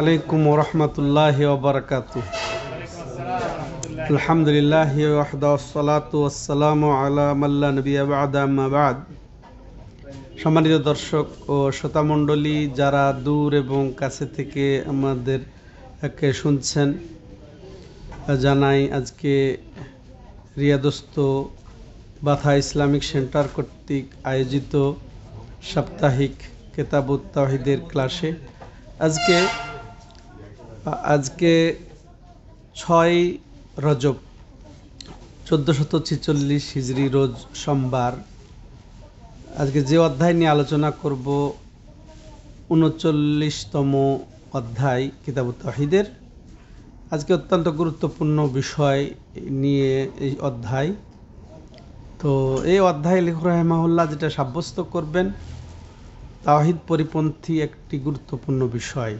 আলাইকুম ওরহমতুল্লাহি ওবারাকাতুহ। আলহামদুলিল্লাহ ওয়াহদা ওয়াসসালাতু ওয়াসসালামু আলা মাল্লা নবিয়্যা বা'দা আম্মা বা'দ। সম্মানিত দর্শক ও শ্রোতামণ্ডলী, যারা দূর এবং কাছে থেকে আমাদেরকে শুনছেন, জানাই আজকে রিয়াদস্থ বাথা ইসলামিক সেন্টার কর্তৃক আয়োজিত সাপ্তাহিক কিতাবুত তাওহীদের ক্লাসে আজকে 6 রজব 1446 হিজরি রোজ সোমবার। আজকে যে অধ্যায় নিয়ে আলোচনা করব 39তম অধ্যায় কিতাবুত তাওহীদের। আজকে অত্যন্ত গুরুত্বপূর্ণ বিষয় নিয়ে এই অধ্যায়। তো এই অধ্যায় লেখক রাহিমাহুল্লাহ যেটা সাব্যস্ত করবেন, তাওহীদ পরিপন্থী একটি গুরুত্বপূর্ণ বিষয়,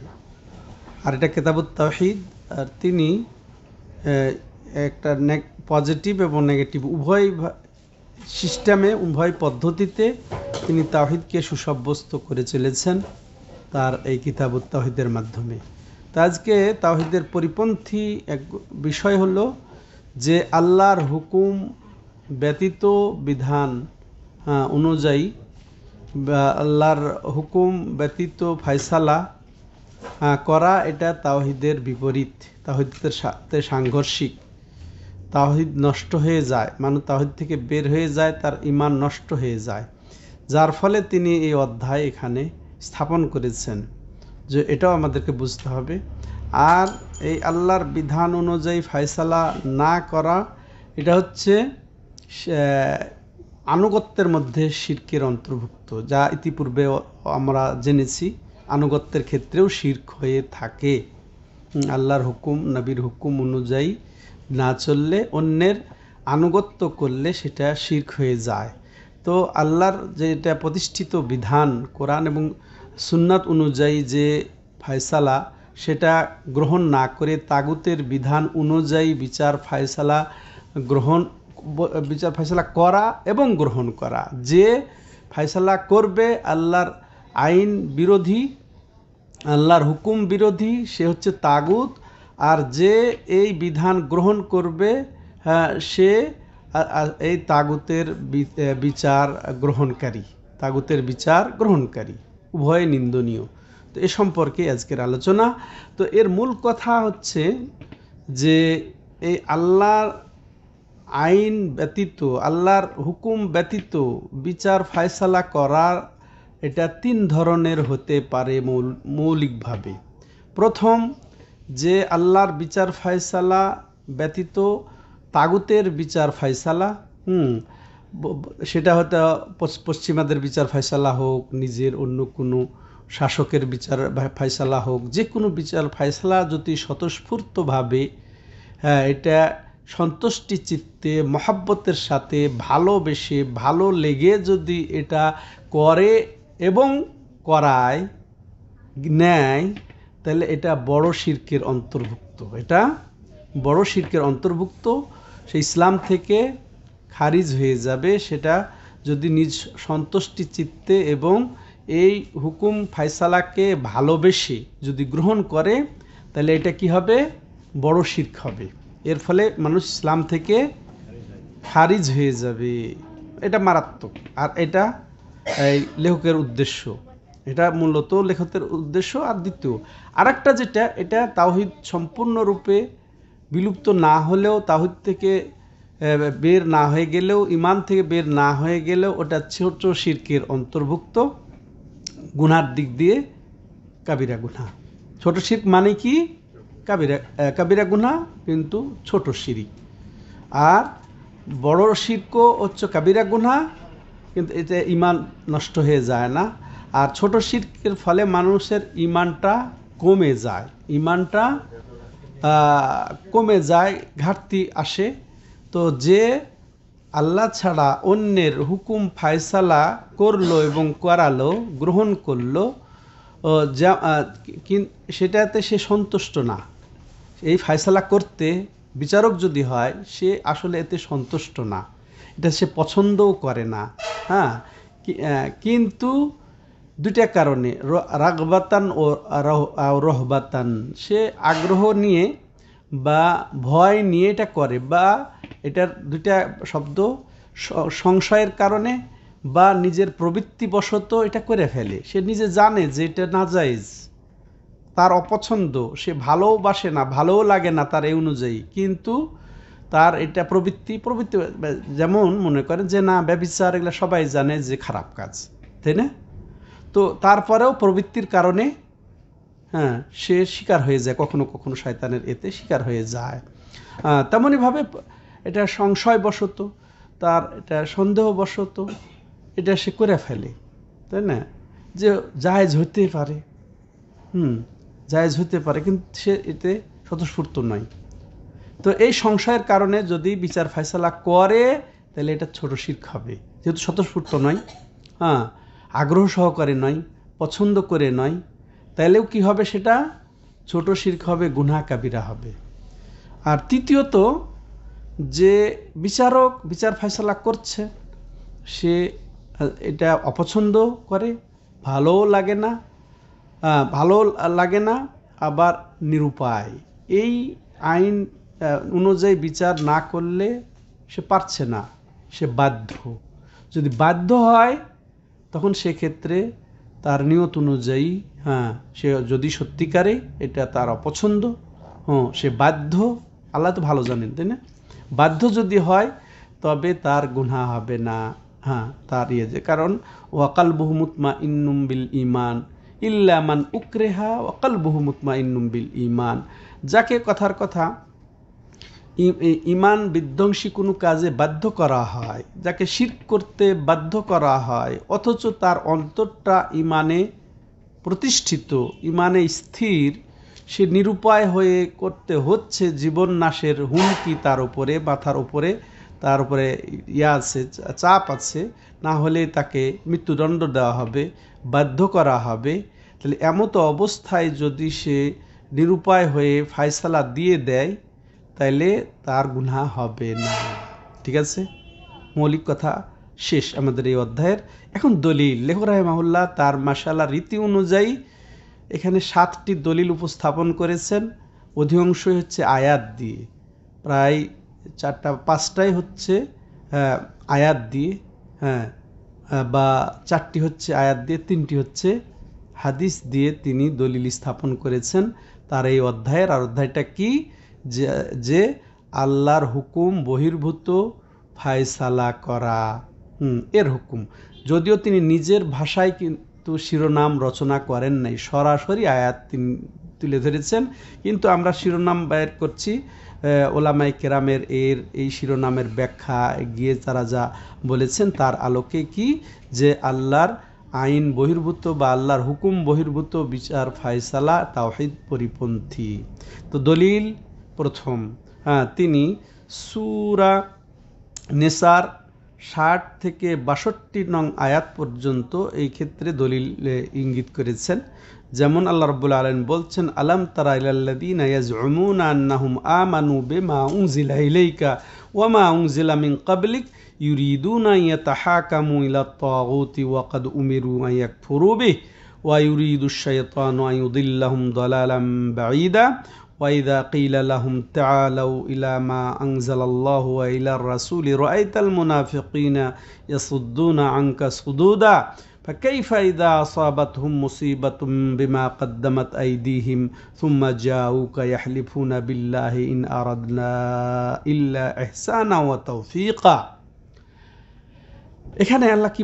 আর এটা কিতাবুত তাওহীদ। আর তিনি একটা পজিটিভ এবং নেগেটিভ উভয় সিস্টেমে, উভয় পদ্ধতিতে তিনি তাওহীদকে সুসাব্যস্ত করে চলেছেন তার এই কিতাবুত তাওহীদের মাধ্যমে। তো আজকে তাওহীদের পরিপন্থী এক বিষয় হলো যে আল্লাহর হুকুম ব্যতীত বিধান অনুযায়ী বা আল্লাহর হুকুম ব্যতীত ফয়সালা করা, এটা তাওহীদের বিপরীত, তাওহীদের সাথে সাংঘর্ষিক। তাওহীদ নষ্ট হয়ে যায়, মানুষ তাওহীদ থেকে বের হয়ে যায়, তার ঈমান নষ্ট হয়ে যায়। যার ফলে তিনি এই অধ্যায় এখানে স্থাপন করেছেন যে এটাও আমাদেরকে বুঝতে হবে। আর এই আল্লাহর বিধান অনুযায়ী ফয়সালা না করা, এটা হচ্ছে আনুগত্যের মধ্যে শিরকের অন্তর্ভুক্ত, যা ইতিপূর্বে আমরা জেনেছি। আনুগত্যের ক্ষেত্রেও শিরক হয়ে থাকে। আল্লাহর হুকুম, নবীর হুকুম অনুযায়ী না চললে, অন্যের আনুগত্য করলে সেটা শিরক হয়ে যায়। তো আল্লাহর যেটা প্রতিষ্ঠিত বিধান, কোরআন এবং সুন্নাত অনুযায়ী যে ফয়সালা, সেটা গ্রহণ না করে তাগুতের বিধান অনুযায়ী বিচার ফয়সালা করা এবং গ্রহণ করা। যে ফয়সালা করবে আল্লাহর আইন বিরোধী, আল্লাহর হুকুম বিরোধী, সে হচ্ছে তাগুত। আর যে এই বিধান গ্রহণ করবে সে এই তাগুতের বিচার গ্রহণকারী, উভয় নিন্দনীয়। তো এ সম্পর্কে আজকের আলোচনা। তো এর মূল কথা হচ্ছে যে এই আল্লাহর আইন ব্যতীত, আল্লাহর হুকুম ব্যতীত বিচার ফয়সালা করার এটা 3 ধরনের হতে পারে মৌলিকভাবে। প্রথম, যে আল্লাহর বিচার ফয়সালা ব্যতীত তাগুতের বিচার ফয়সালা, সেটা হয়তো পশ্চিমাদের বিচার ফয়সালা হোক, নিজের অন্য কোনো শাসকের বিচার ফয়সালা হোক, যে কোনো বিচার ফয়সালা যদি স্বতঃস্ফূর্তভাবে এটা সন্তুষ্টি চিত্তে, মহাব্বতের সাথে, ভালোবেসে, ভালো লেগে যদি এটা করে এবং করায় নেয়, তাহলে এটা বড় শিরকের অন্তর্ভুক্ত। সে ইসলাম থেকে খারিজ হয়ে যাবে। সেটা যদি নিজ সন্তুষ্টি চিত্তে এবং এই হুকুম ফয়সালাকে ভালোবেসে যদি গ্রহণ করে, তাহলে এটা কি হবে? বড় শিরক হবে। এর ফলে মানুষ ইসলাম থেকে খারিজ হয়ে যাবে। এটা মারাত্মক। আর এটা এই লেখকের উদ্দেশ্য, এটা মূলত লেখকের উদ্দেশ্য। আর দ্বিতীয় আরেকটা যেটা, এটা তাওহীদ সম্পূর্ণরূপে বিলুপ্ত না হলেও, তাওহীদ থেকে বের না হয়ে গেলেও, ঈমান থেকে বের না হয়ে গেলেও, ওটা ছোট শিরকের অন্তর্ভুক্ত। গুনার দিক দিয়ে কাবিরা গুনাহ। ছোট শিরক মানে কি? কাবিরা গুনাহ, কিন্তু ছোট শিরক। আর বড় শিরকও হচ্ছে কাবিরা গুনাহ, কিন্তু এতে ঈমান নষ্ট হয়ে যায় না। আর ছোট শিরকের ফলে মানুষের ঈমানটা কমে যায়, ঘাটতি আসে। তো যে আল্লাহ ছাড়া অন্যের হুকুম ফয়সালা করলো এবং করালো, গ্রহণ করলো, সেটাতে সে সন্তুষ্ট না। এই ফয়সালা করতে বিচারক যদি হয়, সে আসলে এতে সন্তুষ্ট না, এটা সে পছন্দও করে না। কিন্তু দুইটা কারণে, রাগবাতান ও রহবাতান, সে আগ্রহ নিয়ে বা ভয় নিয়ে এটা করে, বা এটার দুইটা শব্দ, সংশয়ের কারণে বা নিজের প্রবৃত্তিবশত এটা করে ফেলে। সে নিজে জানে যে এটা নাজায়েজ, তার অপছন্দ, সে ভালোবাসে না, ভালোও লাগে না তার এই অনুযায়ী, কিন্তু তার এটা প্রবৃত্তি, যেমন মনে করেন যে না ব্যভিচার এগুলো সবাই জানে যে খারাপ কাজ, তাই না? তো তারপরেও প্রবৃত্তির কারণে হ্যাঁ সে শিকার হয়ে যায়, কখনো কখনো শয়তানের এতে শিকার হয়ে যায়। তেমনইভাবে এটা সংশয়বশত, তার এটা সন্দেহবশত এটা সে করে ফেলে, তাই না? যে জায়েজ হতে পারে, জায়েজ হতে পারে, কিন্তু সে এতে স্বতঃস্ফূর্ত নয়। তো এই সংশয়ের কারণে যদি বিচার ফয়সালা করে তাহলে এটা ছোট শিরক হবে, যেহেতু স্বতঃস্ফূর্ত নয়, আগ্রহ সহকারে নয়, পছন্দ করে নয়, তাইলেও কি হবে, সেটা ছোট শিরক হবে, গুনাহ কাবিরা হবে। আর তৃতীয়ত, যে বিচারক বিচার ফয়সালা করছে সে এটা অপছন্দ করে, ভালোও লাগে না, আবার নিরুপায়, এই আইন অনুযায়ী বিচার না করলে সে পারছে না, সে বাধ্য। যদি বাধ্য হয় তখন সেক্ষেত্রে তার নিয়ত অনুযায়ী সে যদি সত্যিকারে এটা তার অপছন্দ, সে বাধ্য, আল্লাহ তো ভালো জানেন, তাই না? বাধ্য যদি হয় তবে তার গুনাহ হবে না, তার যে কারণ ওয়াকালবুহু মুতমাইন্নুম বিল ঈমান ইল্লা মান উকরিহা ওয়াকালবুহু মুতমাইন্নুম বিল ঈমান, যাকে কথার কথা ঈমান বিধ্বংসী কোনো কাজে বাধ্য করা হয়, যাকে শিরক করতে বাধ্য করা হয়, অথচ তার অন্তরটা ঈমানে প্রতিষ্ঠিত, ঈমানে স্থির, সে নিরুপায় হয়ে করতে হচ্ছে, জীবন নাশের হুমকি তার উপরে, মাথার উপরে, তার উপরে আছে, চাপ আছে, না হলে তাকে মৃত্যুদণ্ড দেওয়া হবে, বাধ্য করা হবে। তাহলে এমতো অবস্থায় যদি সে নিরুপায় হয়ে ফয়সালা দিয়ে দেয় তাইলে তার গুনাহ হবে না। ঠিক আছে, মৌলিক কথা শেষ আমাদের এই অধ্যায়ের। এখন দলিল, লেখক রাহিমাহুল্লাহ তার মাশাআল্লাহ রীতি অনুযায়ী এখানে 7টি দলিল উপস্থাপন করেছেন, অধিকাংশই হচ্ছে আয়াত দিয়ে, প্রায় 5টাই হচ্ছে আয়াত দিয়ে, বা 4টি হচ্ছে আয়াত দিয়ে, 3টি হচ্ছে হাদিস দিয়ে তিনি দলিল স্থাপন করেছেন তার এই অধ্যায়ের। আর অধ্যায়টা কি, যে আল্লাহর হুকুম বহির্ভূত ফায়সালা করা, এর হুকুম, যদিও তিনি নিজের ভাষায় কিন্তু শিরোনাম রচনা করেন নাই, সরাসরি আয়াত তিনি তুলে ধরেছেন, কিন্তু আমরা শিরোনাম বের করছি ওলামায়ে কেরামের এই শিরোনামের ব্যাখ্যা গিয়ে তারা যা বলেছেন তার আলোকে, কি যে আল্লাহর আইন বহির্ভূত বা আল্লাহর হুকুম বহির্ভূত বিচার ফায়সালা তাওহীদ পরিপন্থী। তো দলিল প্রথম, তিনি সূরা নিসার 60 থেকে 62 নং আয়াত পর্যন্ত এই ক্ষেত্রে দলিল ইঙ্গিত করেছেন। যেমন আল্লাহ রাব্বুল আলামিন বলছেন, আলাম তারা ইলাল্লাযীনা ইয়াজউমুনা আন্নাহুম আমানু বিমা উনজিলা ইলাইকা ওয়া মা উনজিলা মিন ক্বাবলিক ইউরিদুনা ইয়াতাহাকামু ইলাত তাগুতি ওয়া ক্বাদ উমিরু আন ইয়াকফুরু বিহি ওয়া ইউরিদুশ শাইতানু আন ইউদিল্লাহুম দালালাম বাঈদা وإذا قيل لهم تعالوا إلى ما أنزل الله وإلى الرسول رأيت المنافقين يصدون عنك صدودا فكيف إذا أصابتهم مصيبة بما قدمت أيديهم ثم جاءوك يحلفون بالله إن أردنا إلا إحسانا وتوفيقا। এখানে আল্লাহ কি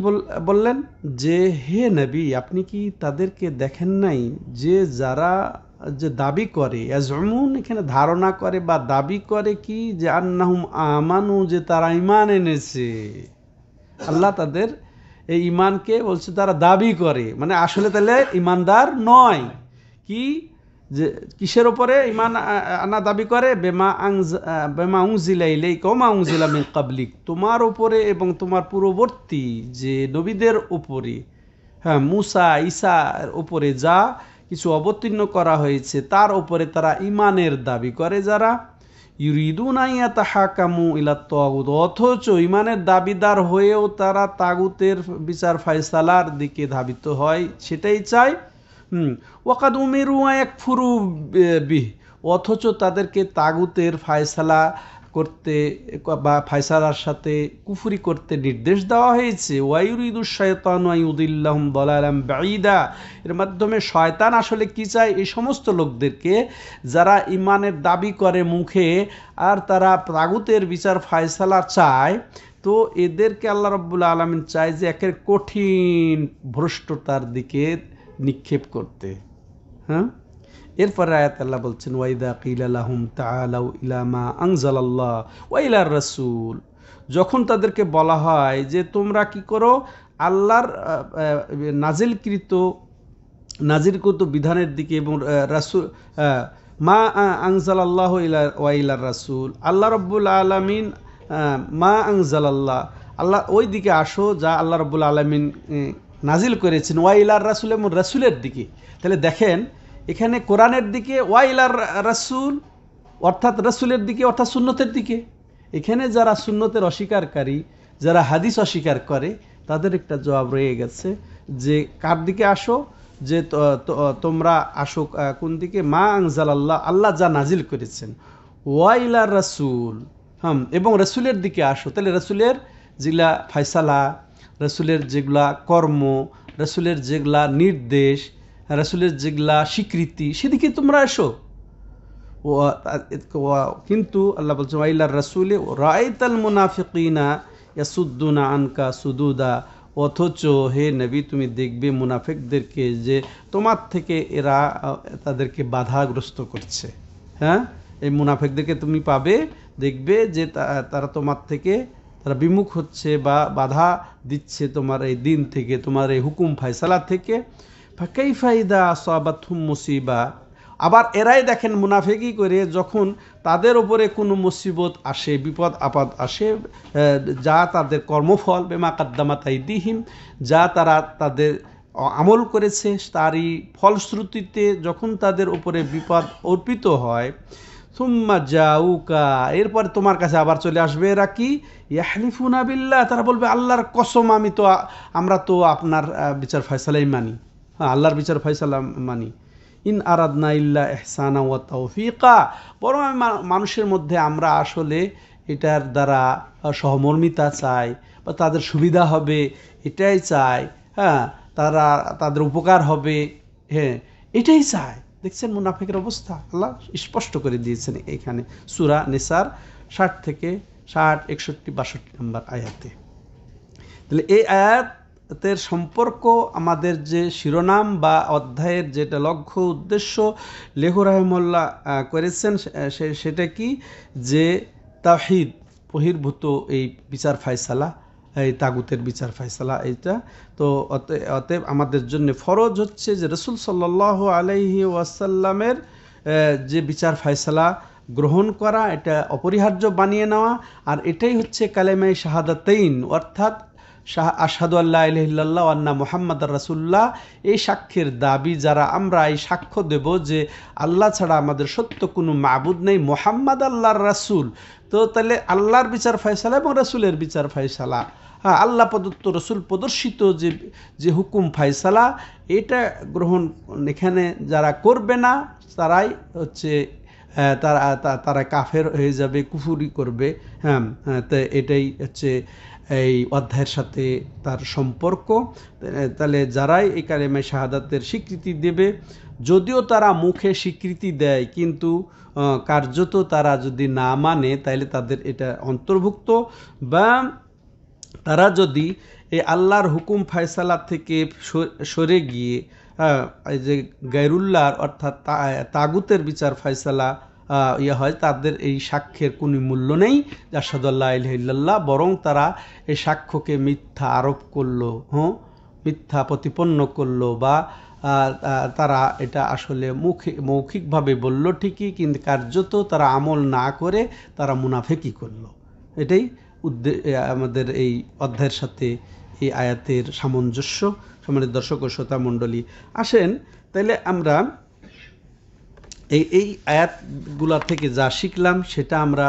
বললেন, যে হে নবী আপনি কি তাদেরকে দেখেন নাই যে যারা যে দাবি করে, ইয়াজউমুন এখানে ধারণা করে বা দাবি করে, কি যে আন্নাহুম আমানু, যে তারা ঈমান এনেছে। আল্লাহ তাদের এই ঈমানকে বলছে তারা দাবি করে, মানে আসলে তাহলে ঈমানদার নয়। কি যে কিসের উপরে ঈমান আনা দাবি করে, বেমা উনজিলা ইলাইকা ওয়া মা উনজিলা মিন ক্বাবলিক, তোমার উপরে এবং তোমার পূর্ববর্তী যে নবীদের উপরে, মুসা ঈসার উপরে যা কিছু অবতীর্ণ করা হয়েছে তার উপরে তারা ঈমানের দাবি করে। যারা ইউরিদুনা ইয়াতাহাকামু ইলা তাগুত, অথচ ইমানের দাবিদার হয়েও তারা তাগুতের বিচার ফায়সালার দিকে ধাবিত হয়, সেটাই চায়। ওয়াকাদ উমিরু আন ইয়াকফুরু বিহি, অথচ তাদেরকে তাগুতের ফায়সালা করতে বা ফায়সালার সাথে কুফরি করতে নির্দেশ দেওয়া হয়েছে। ওয়াইরিদুশ শায়তানু আন ইউদিল্লাহুম দালালাম বাঈদা, এর মাধ্যমে শয়তান আসলে কি চায়, এই সমস্ত লোকদেরকে যারা ইমানের দাবি করে মুখে আর তারা তাগুতের বিচার ফায়সালা চায়, তো এদেরকে আল্লাহ রাব্বুল আলামিন চায় যে একের কঠিন ভ্রষ্টতার দিকে নিক্ষেপ করতে। হ্যাঁ, এরপরে আয়াত আল্লাহ বলছেন ওয়াইদা কিলা লাহুম তাআলাউ ইলা মা আনজালাল্লাহ ওয়া ইলার রাসূল, যখন তাদেরকে বলা হয় যে তোমরা কি করো, আল্লাহর নাজিলকৃত বিধানের দিকে এবং রাসূল মা আনজালাল্লাহ ওয়া ইলার রাসূল, আল্লাহ রাব্বুল আলামিন মা আনজালাল্লাহ, আল্লাহ ওই দিকে আসো যা আল্লাহ রাব্বুল আলামিন নাজিল করেছেন, ওয়া ইলার রাসূল এবং রাসূলের দিকে। তাহলে দেখেন এখানে কোরআনের দিকে, ওয়াইলার রাসূল অর্থাৎ রাসূলের দিকে অর্থাৎ সুন্নতের দিকে। এখানে যারা সুন্নতের অস্বীকারী, যারা হাদিস অস্বীকার করে, তাদের একটা জবাব রয়ে গেছে যে কার দিকে আসো, যে তোমরা আসো কোন দিকে, মা আনজালাল্লাহ, আল্লাহ যা নাজিল করেছেন, ওয়াইলার রাসূল, এবং রাসূলের দিকে আসো। তাহলে রাসূলের যেগুলা ফায়সালা, রাসূলের যেগুলা কর্ম, রাসূলের যেগুলা নির্দেশ, রাসূলের যেগুলা স্বীকৃতি, সেদিকে তোমরা এসো। কিন্তু আল্লাহ বলছে ওয়াইলার রাসূলে রাআইতাল মুনাফিকিনা ইয়াসুদ্দুনা আনকা সুদুদা, অথচ হে নবী তুমি দেখবে মুনাফিকদেরকে যে তোমার থেকে এরা তাদেরকে বাধাগ্রস্ত করছে। হ্যাঁ, এই মুনাফিকদেরকে তুমি পাবে, দেখবে যে তারা তোমার থেকে তারা বিমুখ হচ্ছে বা বাধা দিচ্ছে তোমার এই দিন থেকে, তোমার এই হুকুম ফায়সালা থেকে। ফাকাইফা ইযা আসাবাতহুম মুসিবা, আবার এরাই দেখেন মুনাফিকি করে যখন তাদের উপরে কোনো মুসিবত আসে, বিপদ আপদ আসে, যা তাদের কর্মফল বিমা কাদ্দামাত আইদিহিম, যা তারা তাদের আমল করেছে তারই ফলশ্রুতিতে যখন তাদের উপরে বিপদ অর্পিত হয়, সুম্মা জাউকা, এরপরে তোমার কাছে আবার চলে আসবে। এরা কি, ইয়াহলিফুনা বিল্লাহ, তারা বলবে আল্লাহর কসম আমরা তো আপনার বিচার ফয়সালাই মানি, হ্যাঁ আল্লাহর বিচার ফয়সালা মানি। ইন আরাদনা ইল্লা ইহসানা ওয়া তাওফিকা, বরং মানুষের মধ্যে আমরা আসলে এটার দ্বারা সহমর্মিতা চাই বা তাদের সুবিধা হবে এটাই চাই, হ্যাঁ তাদের উপকার হবে, হ্যাঁ এটাই চাই। দেখছেন মুনাফিকের অবস্থা আল্লাহ স্পষ্ট করে দিয়েছেন এখানে সূরা নিসার 60 থেকে 61, 62 নম্বর আয়াতে। তাহলে এই আয়াতের সম্পর্ক আমাদের যে শিরোনাম বা অধ্যায়ের যেটা লক্ষ্য উদ্দেশ্য লেখক রাহিমাহুল্লাহ করেছেন সেটা কি, যে তাওহীদ বহির্ভূত এই বিচার ফায়সালা, এই তাগুতের বিচার ফায়সালা এইটা। তো অতএব আমাদের জন্য ফরজ হচ্ছে যে রাসূল সাল্লাল্লাহু আলাইহি ওয়াসাল্লামের যে বিচার ফায়সালা গ্রহণ করা, এটা অপরিহার্য বানিয়ে নেওয়া। আর এটাই হচ্ছে কালেমায়ে শাহাদাতাইন, অর্থাৎ আশহাদু আল্লা ইলাহা ইল্লাল্লাহ ওয়া আন্না মুহাম্মাদার রাসূলুল্লাহ, এই সাক্ষ্যের দাবি যারা আমরা এই সাক্ষ্য দেব যে আল্লাহ ছাড়া আমাদের সত্য কোনো মাবুদ নেই, মুহাম্মদ আল্লাহর রাসূল। তো তাহলে আল্লাহর বিচার ফায়সালা এবং রাসূলের বিচার ফায়সালা, হ্যাঁ আল্লাহ প্রদত্ত রাসূল প্রদর্শিত যে হুকুম ফায়সালা, এটা গ্রহণ এখানে যারা করবে না তারাই হচ্ছে তারা কাফের হয়ে যাবে, কুফরি করবে। হ্যাঁ, তো এটাই হচ্ছে এই অধ্যায়ের সাথে তার সম্পর্ক। তাহলে যারাই এই কালেমায়ে শাহাদাতের স্বীকৃতি দেবে, যদিও তারা মুখে স্বীকৃতি দেয় কিন্তু কার্যত তারা যদি না মানে, তাহলে তাদের এটা অন্তর্ভুক্ত। বা তারা যদি এই আল্লাহর হুকুম ফায়সালা থেকে সরে গিয়ে এই যে গায়রুল্লাহর অর্থাৎ তাগুতের বিচার ফায়সালা হয়, তাদের এই সাক্ষ্যের কোনো মূল্য নেই আশহাদু আল্লা ইলাহা ইল্লাল্লাহ, বরং তারা এই সাক্ষ্যকে মিথ্যা আরোপ করলো, মিথ্যা প্রতিপন্ন করলো, বা তারা এটা আসলে মৌখিকভাবে বলল ঠিকই, কিন্তু কার্যত তারা আমল না করে তারা মুনাফিকি করলো। এটাই আমাদের এই অধ্যায়ের সাথে এই আয়াতের সামঞ্জস্য। সম্মানিত দর্শক ও শ্রোতা মণ্ডলী, আসেন তাইলে আমরা এই আয়াতগুলা থেকে যা শিখলাম সেটা আমরা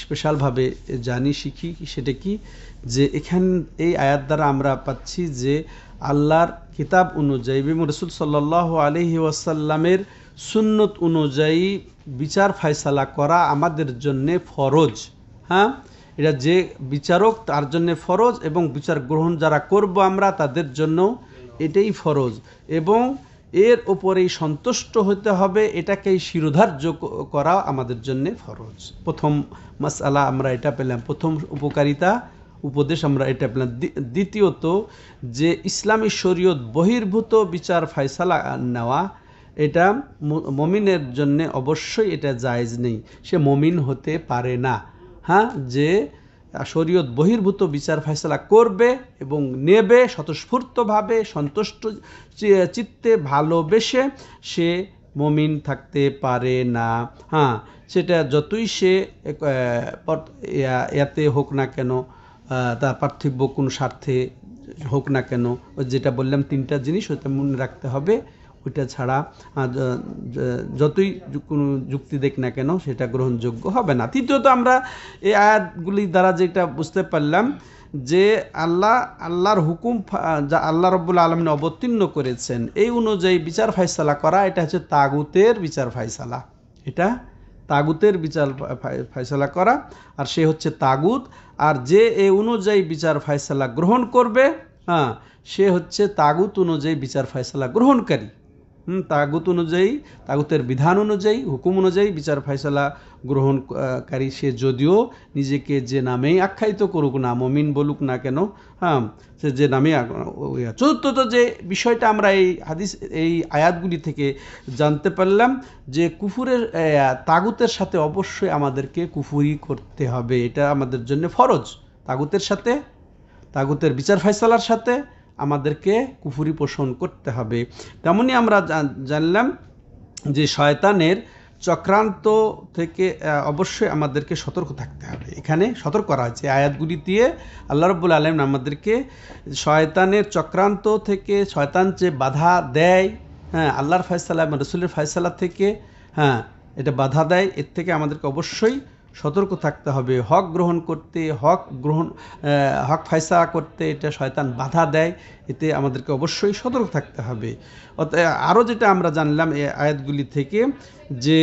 স্পেশালভাবে জানি, শিখি। সেটা কি, যে এই আয়াত দ্বারা আমরা পাচ্ছি যে আল্লাহর কিতাব অনুযায়ী এবং রাসূল সাল্লাল্লাহু আলাইহি ওয়াসাল্লামের সুন্নত অনুযায়ী বিচার ফায়সালা করা আমাদের জন্যে ফরজ। হ্যাঁ, এটা যে বিচারক তার জন্যে ফরজ, এবং বিচার গ্রহণ যারা করব আমরা তাদের জন্য এটাই ফরজ, এবং এর উপরেই সন্তুষ্ট হতে হবে, এটাকেই শিরোধার্য করা আমাদের জন্য ফরজ। প্রথম মাসআলা আমরা এটা পেলাম, প্রথম উপকারিতা উপদেশ আমরা এটা পেলাম। দ্বিতীয়ত, যে ইসলামী শরীয়ত বহির্ভূত বিচার ফায়সালা নেওয়া, এটা মুমিনের জন্য অবশ্যই এটা জায়েজ নেই, সে মুমিন হতে পারে না। হ্যাঁ, যে শরীয়ত বহির্ভূত বিচার ফায়সালা করবে এবং নেবে স্বতঃস্ফূর্তভাবে, সন্তুষ্ট চিত্তে, ভালোবেসে, সে মুমিন থাকতে পারে না। হ্যাঁ, সেটা যতই সে ইয়াতে হোক না কেন, তার পার্থিব কোন স্বার্থে হোক না কেন, যেটা বললাম তিনটা জিনিস ওটা মনে রাখতে হবে। ওইটা ছাড়া যতই কোনো যুক্তি দেখ না কেন সেটা গ্রহণযোগ্য হবে না। তৃতীয়ত, আমরা এই আয়াতগুলি দ্বারা যেটা বুঝতে পারলাম যে আল্লাহর হুকুম যা আল্লাহ রাব্বুল আলামিন অবতীর্ণ করেছেন এই অনুযায়ী বিচার ফায়সালা করা, এটা হচ্ছে তাগুতের বিচার ফায়সালা। এটা তাগুতের বিচার ফায়সালা করা, আর সে হচ্ছে তাগুত। আর যে এই অনুযায়ী বিচার ফায়সালা গ্রহণ করবে, হ্যাঁ, সে হচ্ছে তাগুত অনুযায়ী বিচার ফায়সালা গ্রহণকারী। তাগুত অনুযায়ী, তাগুতের বিধান অনুযায়ী, হুকুম অনুযায়ী বিচার ফায়সালা গ্রহণকারী সে যদিও নিজেকে যে নামেই আখ্যায়িত করুক না, মুমিন বলুক না কেন, হ্যাঁ, সে যে নামে। চতুর্থত, যে বিষয়টা আমরা এই আয়াতগুলি থেকে জানতে পারলাম যে কুফুরের তাগুতের সাথে অবশ্যই আমাদেরকে কুফুরি করতে হবে, এটা আমাদের জন্য ফরজ। তাগুতের সাথে, তাগুতের বিচার ফায়সালার সাথে আমাদেরকে কুফুরি পোষণ করতে হবে। তেমনি আমরা জানলাম যে শয়তানের চক্রান্ত থেকে অবশ্যই আমাদেরকে সতর্ক থাকতে হবে। এখানে সতর্ক করা হয়েছে আয়াতগুলি দিয়ে। আল্লাহ রাব্বুল আলামিন আমাদেরকে শয়তানের চক্রান্ত থেকে, শয়তান যে বাধা দেয়, হ্যাঁ, আল্লাহর ফায়সালা এবং রাসূলের ফায়সালা থেকে, হ্যাঁ, এটা বাধা দেয়, এর থেকে আমাদেরকে অবশ্যই সতর্ক থাকতে হবে। হক গ্রহণ করতে, হক ফায়সালা করতে এটা শয়তান বাধা দেয়, এতে আমাদেরকে অবশ্যই সতর্ক থাকতে হবে। আরও যেটা আমরা জানলাম এই আয়াতগুলি থেকে, যে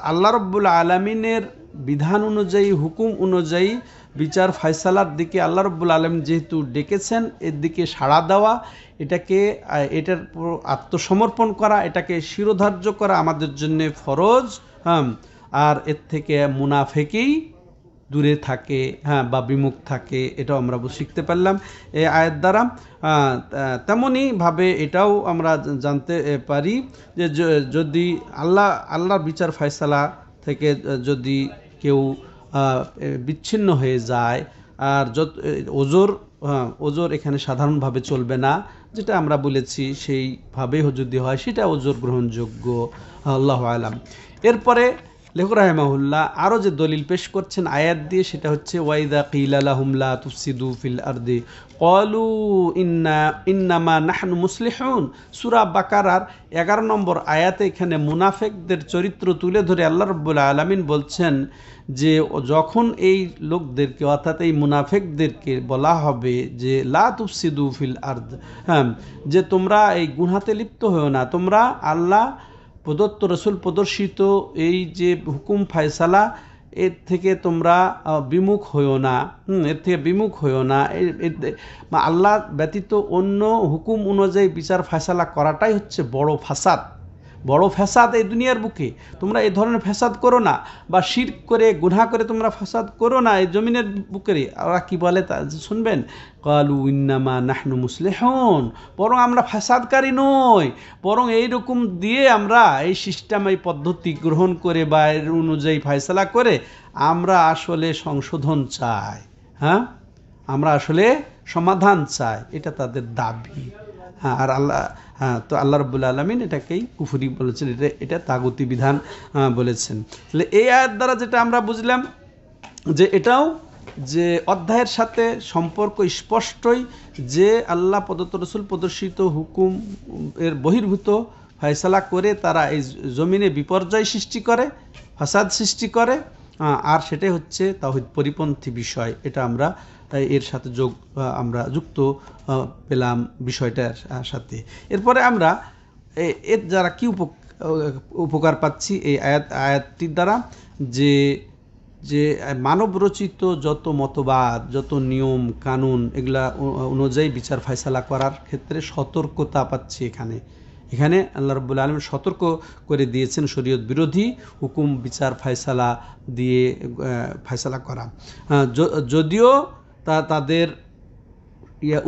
আল্লাহ রাব্বুল আলামিনের বিধান অনুযায়ী, হুকুম অনুযায়ী বিচার ফায়সালার দিকে আল্লাহ রাব্বুল আলামিন যেহেতু ডেকেছেন, এর দিকে সাড়া দেওয়া, এটার আত্মসমর্পণ করা, এটাকে শিরোধার্য করা আমাদের জন্য ফরজ। হ্যাঁ, আর এর থেকে মুনাফিকই দূরে থাকে, হ্যাঁ, বা বিমুখ থাকে, এটাও আমরা শিখতে পারলাম এই আয়াত দ্বারা। তেমনইভাবে এটাও আমরা জানতে পারি যে যদি আল্লাহর বিচার ফায়সালা থেকে যদি কেউ বিচ্ছিন্ন হয়ে যায়, আর ওজোর এখানে সাধারণভাবে চলবে না, যেটা আমরা বলেছি সেইভাবে যদি হয় সেটা ওজোর গ্রহণযোগ্য। আল্লাহু আলাম। এরপরে লেখক রাহিমাহুল্লাহ আরও যে দলিল পেশ করছেন আয়াত দিয়ে, সেটা হচ্ছে ওয়াইদা কিলা লাহুম লা তুফসিদু ফিল আরদি ক্বালু ইন্নামা নাহনু মুসলিহুন। সূরা বাকারার 11 নম্বর আয়াতে এখানে মুনাফিকদের চরিত্র তুলে ধরে আল্লাহ রাব্বুল আলামিন বলছেন যে যখন এই লোকদেরকে, অর্থাৎ এই মুনাফিকদেরকে বলা হবে যে লা তুফসিদু ফিল আরদ, হ্যাঁ, যে তোমরা এই গুনাহতে লিপ্ত হও না, তোমরা আল্লাহ প্রদত্ত, রসুল প্রদর্শিত এই যে হুকুম ফায়সালা, এর থেকে তোমরা বিমুখ হইও না, এর থেকে বিমুখ হইও না। আল্লাহ ব্যতীত অন্য হুকুম অনুযায়ী বিচার ফায়সালা করাটাই হচ্ছে বড় ফাসাদ, বড় ফ্যাসাদ এই দুনিয়ার বুকে। তোমরা এই ধরনের ফ্যাসাদ করো না, বা শিরক করে, গুনাহ করে তোমরা ফ্যাসাদ করো না এই জমিনের বুকে। ওরা কি বলে তা শুনবেন, ক্বালু ইন্নামা নাহনু মুসলিহুন, বরং আমরা ফ্যাসাদকারী নই, বরং এইরকম দিয়ে আমরা এই সিস্টেম, এই পদ্ধতি গ্রহণ করে বা এর অনুযায়ী ফয়সালা করে আমরা আসলে সংশোধন চাই, হ্যাঁ, আমরা আসলে সমাধান চাই, এটা তাদের দাবি। হ্যাঁ, আর তো আল্লাহ রাব্বুল আলামিন এটাকেই কুফরি বলেছেন, এটা তাগুতি বিধান বলেছেন। তাহলে এই আয়াত দ্বারা যেটা আমরা বুঝলাম যে এটাও যে অধ্যায়ের সাথে সম্পর্ক স্পষ্টই, যে আল্লাহ প্রদত্ত, রসুল প্রদর্শিত হুকুম এর বহির্ভূত ফয়সালা করে তারা এই জমিনে বিপর্যয় সৃষ্টি করে, ফাসাদ সৃষ্টি করে, আর সেটাই হচ্ছে তাওহীদ পরিপন্থী বিষয়। এটা আমরা এর সাথে আমরা যুক্ত পেলাম বিষয়টার সাথে। এরপরে আমরা এর যারা কি উপকার পাচ্ছি এই আয়াতটির দ্বারা, যে যে মানব রচিত যত মতবাদ, যত নিয়ম কানুন, এগুলা অনুযায়ী বিচার ফয়সালা করার ক্ষেত্রে সতর্কতা পাচ্ছি। এখানে আল্লাহ রাব্বুল আলামিন সতর্ক করে দিয়েছেন শরীয়ত বিরোধী হুকুম বিচার ফয়সালা দিয়ে ফয়সালা করা, যদিও তাদের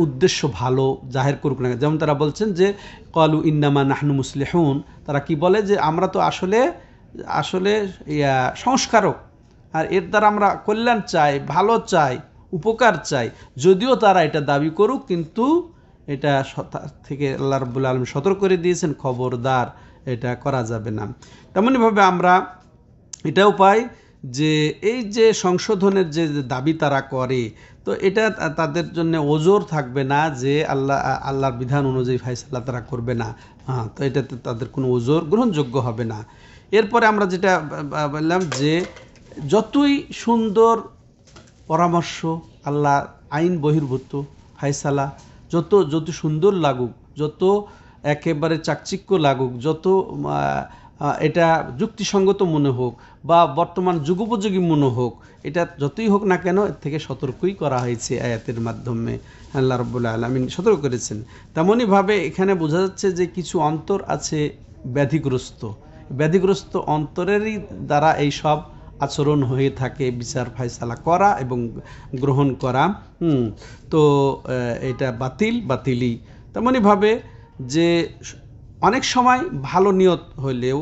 উদ্দেশ্য ভালো জাহের করুক না। যেমন তারা বলছেন যে ক্বালু ইন্নামা নাহনু মুসলিহুন, তারা কি বলে যে আমরা তো আসলে সংস্কারক, আর এর দ্বারা আমরা কল্যাণ চাই, ভালো চাই, উপকার চাই। যদিও তারা এটা দাবি করুক, কিন্তু এটা থেকে আল্লাহ রাব্বুল আলামিন সতর্ক করে দিয়েছেন, খবরদার এটা করা যাবে না। তেমনইভাবে আমরা এটাও পাই যে এই যে সংশোধনের যে দাবি তারা করে, তো এটা তাদের জন্য ওজোর থাকবে না যে আল্লাহর বিধান অনুযায়ী ফয়সালা তারা করবে না, তো এটাতে তাদের কোনো ওজোর গ্রহণযোগ্য হবে না। এরপরে আমরা যেটা বললাম যে যতই সুন্দর পরামর্শ, আল্লাহ আইন বহির্ভূত ফয়সালা যত সুন্দর লাগুক, যত একেবারে চাকচিক্য লাগুক, যত এটা যুক্তিসঙ্গত মনে হোক বা বর্তমান যুগোপযোগী মনে হোক, এটা যতই হোক না কেন, এর থেকে সতর্কই করা হয়েছে আয়াতের মাধ্যমে। আল্লাহ রাব্বুল আলামিন সতর্ক করেছেন। তেমনইভাবে এখানে বোঝা যাচ্ছে যে কিছু অন্তর আছে ব্যাধিগ্রস্ত অন্তরেরই দ্বারা এই সব আচরণ হয়ে থাকে, বিচার ফয়সালা করা এবং গ্রহণ করা। তো এটা বাতিলই। তেমনইভাবে যে অনেক সময় ভালো নিয়ত হলেও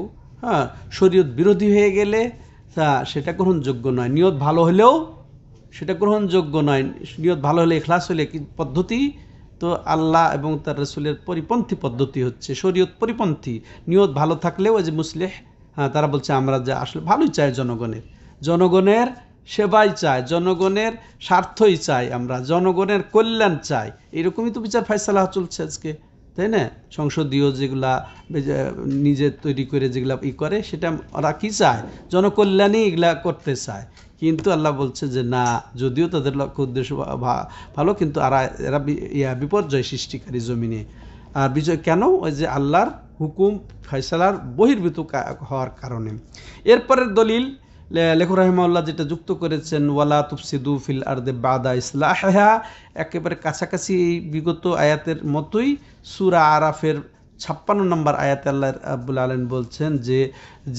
শরীয়ত বিরোধী হয়ে গেলে সেটা গ্রহণযোগ্য নয়। নিয়ত ভালো হলেও সেটা গ্রহণযোগ্য নয়। নিয়ত ভালো হলে, ইখলাস হলে, কি পদ্ধতি তো আল্লাহ এবং তার রাসূলের পরিপন্থী পদ্ধতি হচ্ছে শরীয়ত পরিপন্থী। নিয়ত ভালো থাকলেও ওই যে মুসলিহ, তারা বলছে আমরা যে আসলে ভালোই চাই, জনগণের সেবাই চাই, জনগণের স্বার্থই চাই, আমরা জনগণের কল্যাণ চাই। এরকমই তো বিচার ফয়সালা চলছে আজকে, তাই না? সংসদীয় যেগুলা নিজে তৈরি করে যেগুলা করে, সেটা ওরা কি চায়? জনকল্যাণই এগুলা করতে চায়। কিন্তু আল্লাহ বলছে যে না, যদিও তাদের লক্ষ্য উদ্দেশ্য ভালো, কিন্তু এরা বিপর্যয় সৃষ্টিকারী জমিনে। আর বিজয় কেন? ওই যে আল্লাহর হুকুম ফয়সালার বহির্ভূত হওয়ার কারণে। এরপরের দলিল লেখক রাহিমাহুল্লাহ যেটা যুক্ত করেছেন, ওয়ালা তুফসিদু ফিল আরদি বাদা ইসলাহিহা, একেবারে কাছাকাছি বিগত আয়াতের মতোই সূরা আরাফের 56 নম্বর আয়াতে আল্লাহ রাব্বুল আলামিন বলছেন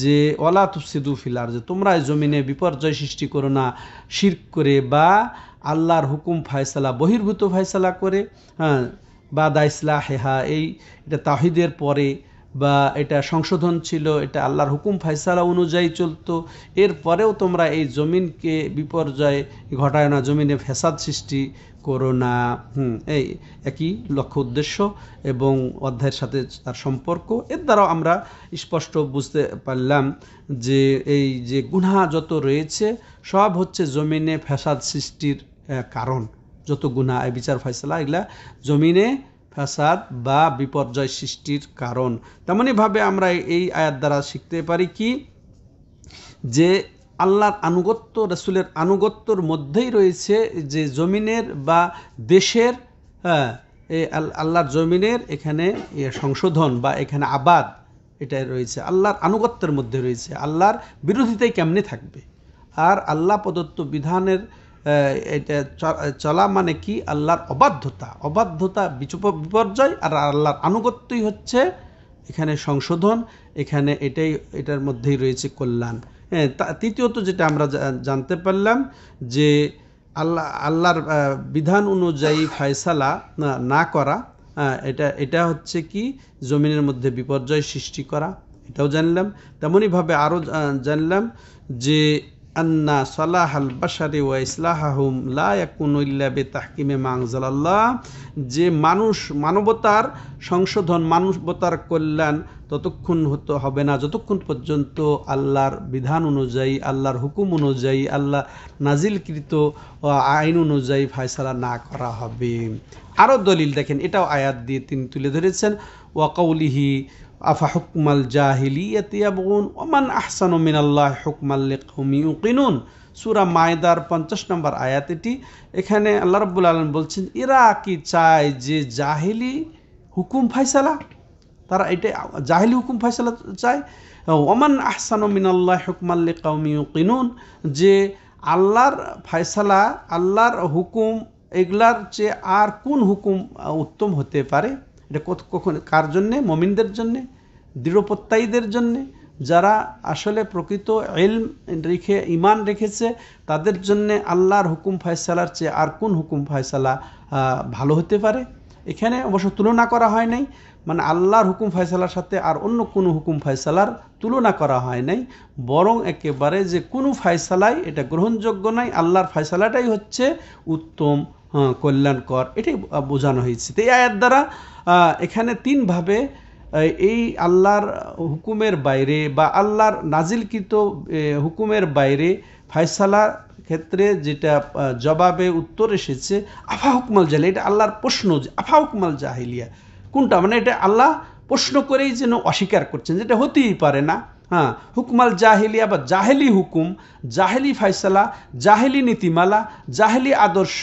যে ওয়ালা তুফসিদু ফিল আরদি, তোমরা এই জমিনে বিপর্যয় সৃষ্টি করো না শিরক করে বা আল্লাহর হুকুম ফয়সালা বহির্ভূত ফয়সালা করে। বাদা ইসলাহিহা, এটা তাওহীদের পরে, বা এটা সংশোধন ছিল, এটা আল্লাহর হুকুম ফয়সালা অনুযায়ী চলতো। এরপরেও তোমরা এই জমিনকে বিপর্যয় ঘটায় না, জমিনে ফ্যাসাদ সৃষ্টি করো না। এই একই লক্ষ্য উদ্দেশ্য এবং অধ্যায়ের সাথে তার সম্পর্ক। এর দ্বারাও আমরা স্পষ্ট বুঝতে পারলাম যে এই যে গুনাহ যত রয়েছে সব হচ্ছে জমিনে ফ্যাসাদ সৃষ্টির কারণ। যত গুনাহ, এই বিচার ফয়সালা, এগুলা জমিনে ফ্যাসাদ বা বিপর্যয় সৃষ্টির কারণ। তেমনইভাবে আমরা এই আয়াত দ্বারা শিখতে পারি কি, যে আল্লাহর আনুগত্য, রাসূলের আনুগত্যর মধ্যেই রয়েছে যে জমিনের বা দেশের, আল্লাহর জমিনের এখানে সংশোধন বা এখানে আবাদ, এটা রয়েছে আল্লাহর আনুগত্যের মধ্যে রয়েছে। আল্লাহর বিরোধিতাই কেমনে থাকবে? আর আল্লাহ প্রদত্ত বিধানের এটা চলা মানে কি? আল্লাহর অবাধ্যতা বিপর্যয়, আর আল্লাহর আনুগত্যই হচ্ছে এখানে সংশোধন, এখানে এটার মধ্যেই রয়েছে কল্যাণ। তৃতীয়ত যেটা আমরা জানতে পারলাম যে আল্লাহর বিধান অনুযায়ী ফয়সালা না করা, এটা হচ্ছে কি জমিনের মধ্যে বিপর্যয় সৃষ্টি করা, এটাও জানলাম। তেমনইভাবে আরও জানলাম যে আন্না সালাহাল বাশারি ওয়া ইসলাহাহুম লা ইয়াকুনু ইল্লা বিতাহকিমে মা আনজালাল্লাহ, যে মানবতার সংশোধন, মানবতার কল্যাণ ততক্ষণ হবে না যতক্ষণ পর্যন্ত আল্লাহর বিধান অনুযায়ী, আল্লাহর হুকুম অনুযায়ী, আল্লাহ নাজিলকৃত আইন অনুযায়ী ফয়সালা না করা হবে। আরও দলিল দেখেন, এটাও আয়াত দিয়ে তিনি তুলে ধরেছেন, ওয়া কাউলিহি আফা হুকমাল জাহিলিয়াতি ইয়াবগুন ওয়া মান আহসানু মিনাল্লাহি হুকমান লিকাউমিন ইউকিনুন। সূরা মায়দার 50 নম্বর আয়াত এটি। এখানে আল্লাহ রাব্বুল আলামিন বলছেন এরা কি চায় যে জাহিলি হুকুম ফায়সালা, তারা এটা জাহিলি হুকুম ফায়সালা চায়। ওয়া মান আহসানু মিনাল্লাহি হুকমান লিকাউমিন ইউকিনুন, যে আল্লাহর ফায়সালা, আল্লাহর হুকুম, এগুলার চেয়ে আর কোন হুকুম উত্তম হতে পারে? এটা কখন কার জন্যে? মুমিনদের জন্যে, দৃঢ়প্রত্যয়ীদের জন্যে, যারা আসলে প্রকৃত ইলম রেখে ঈমান রেখেছে, তাদের জন্যে আল্লাহর হুকুম ফায়সালার চেয়ে আর কোন হুকুম ফায়সালা ভালো হতে পারে? এখানে অবশ্য তুলনা করা হয় নাই, মানে আল্লাহর হুকুম ফায়সালার সাথে আর অন্য কোনো হুকুম ফায়সালার তুলনা করা হয় নাই, বরং একেবারে যে কোনো ফায়সালাই এটা গ্রহণযোগ্য নয়, আল্লাহর ফায়সালাটাই হচ্ছে উত্তম, কল্যাণকর, এটাই বোঝানো হয়েছে। তো এই আয়াত দ্বারা এখানে তিনভাবে এই আল্লাহর হুকুমের বাইরে বা আল্লাহর নাজিলকৃত হুকুমের বাইরে ফায়সালার ক্ষেত্রে যেটা জবাবে উত্তর এসেছে আফা হুকমাল জাহিলিয়া, এটা আল্লাহর প্রশ্ন যে আফা হুকমাল জাহিলিয়া কোনটা, মানে এটা আল্লাহ প্রশ্ন করেই যেন অস্বীকার করছেন, যেটা হতেই পারে না। হ্যাঁ, হুকমাল জাহিলিয়া বা জাহেলি হুকুম, জাহেলি ফায়সালা, জাহেলি নীতিমালা, জাহেলি আদর্শ,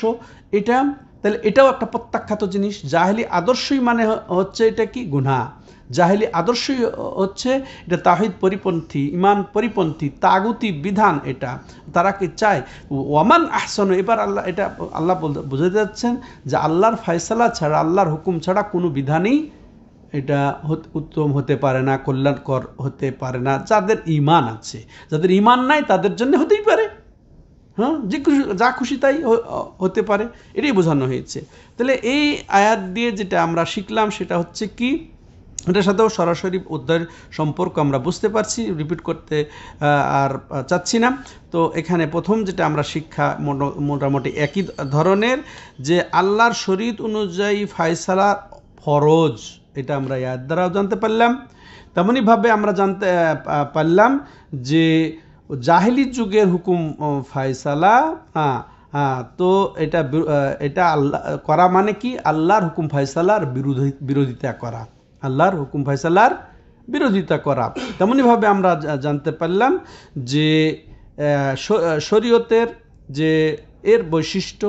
এটা তাহলে এটাও একটা প্রত্যাখ্যাত জিনিস। জাহেলি আদর্শই মানে হচ্ছে এটা কি? গুনাহ। জাহেলি আদর্শই হচ্ছে এটা তাওহীদ পরিপন্থী, ঈমান পরিপন্থী, তাগুতি বিধান। এটা তারা কি চায়? ওয়ামান আহসানু, এবার আল্লাহ এটা আল্লাহ বুঝাতে যাচ্ছেন যে আল্লাহর ফায়সালা ছাড়া, আল্লাহর হুকুম ছাড়া কোনো বিধানই এটা উত্তম হতে পারে না, কল্যাণকর হতে পারে না যাদের ঈমান আছে। যাদের ঈমান নাই তাদের জন্য হতেই পারে, হ্যাঁ, যে যা খুশি তাই হতে পারে, এটাই বোঝানো হয়েছে। তাহলে এই আয়াত দিয়ে যেটা আমরা শিখলাম সেটা হচ্ছে কি, এটার সাথেও সরাসরি অধ্যায়ের সম্পর্ক আমরা বুঝতে পারছি, রিপিট করতে আর চাচ্ছি না। তো এখানে প্রথম যেটা আমরা শিক্ষা মোটামুটি একই ধরনের, যে আল্লাহর শরীয়ত অনুযায়ী ফায়সালা ফরজ, এটা আমরা আয়াত দ্বারাও জানতে পারলাম। তেমনইভাবে আমরা জানতে পারলাম যে জাহেলি যুগের হুকুম ফায়সালা, তো এটা আল্লাহ করা মানে কি? আল্লাহর হুকুম ফায়সালার বিরোধিতা করা, আল্লাহর হুকুম ফায়সালার বিরোধিতা করা। তেমনইভাবে আমরা জানতে পারলাম যে শরীয়তের যে এর বৈশিষ্ট্য,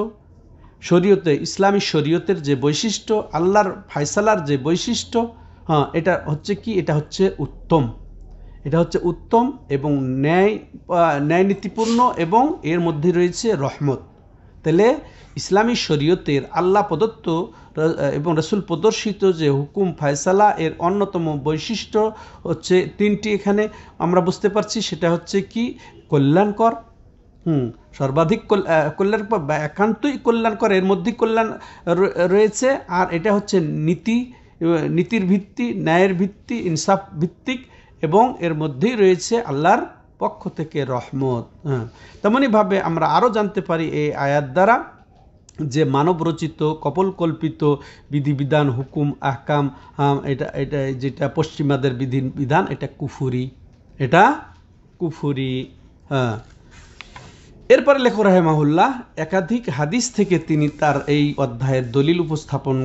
শরীয়তে ইসলামী শরীয়তের যে বৈশিষ্ট্য, আল্লাহর ফায়সালার যে বৈশিষ্ট্য, এটা হচ্ছে কি? এটা হচ্ছে উত্তম, এটা হচ্ছে উত্তম এবং ন্যায়নীতিপূর্ণ, এবং এর মধ্যে রয়েছে রহমত। তাহলে ইসলামী শরীয়তের আল্লাহ প্রদত্ত এবং রাসূল প্রদর্শিত যে হুকুম ফায়সালা, এর অন্যতম বৈশিষ্ট্য হচ্ছে তিনটি এখানে আমরা বুঝতে পারছি। সেটা হচ্ছে কি? কল্যাণকর, সর্বাধিক কল্যাণকর বা একান্তই কল্যাণকর, এর মধ্যে কল্যাণ রয়েছে। আর এটা হচ্ছে নীতির ভিত্তি, ন্যায়ের ভিত্তি, ইনসাফ ভিত্তিক, এবং এর মধ্যেই রয়েছে আল্লাহর পক্ষ থেকে রহমত। তেমনইভাবে আমরা আরও জানতে পারি এই আয়াত দ্বারা যে মানবরচিত কল্পিত বিধিবিধান, হুকুম আহকাম, এটা যেটা পশ্চিমাদের বিধান, এটা কুফুরি, এটা কুফুরি। এরপরে লেখক রাহিমাহুল্লাহ একাধিক হাদিস থেকে তিনি তার এই অধ্যায়ের দলিল উপস্থাপন